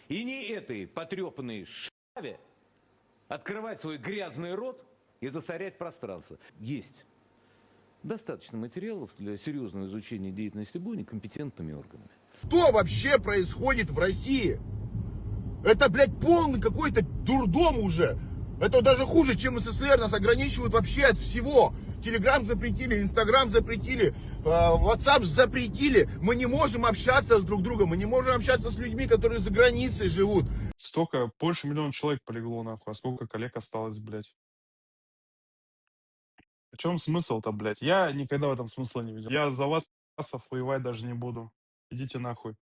И не этой потрепанной шаве открывать свой грязный рот и засорять пространство. Есть достаточно материалов для серьезного изучения деятельности Буни компетентными органами. Что вообще происходит в России? Это, блядь, полный какой-то дурдом уже. Это даже хуже, чем СССР. Нас ограничивают вообще от всего. Телеграм запретили, Инстаграм запретили, Ватсап запретили. Мы не можем общаться с друг другом, мы не можем общаться с людьми, которые за границей живут. Столько, больше миллиона человек полегло, нахуй, а сколько коллег осталось, блядь? В чем смысл-то, блядь? Я никогда в этом смысла не видел. Я за вас, воевать даже не буду. Идите нахуй.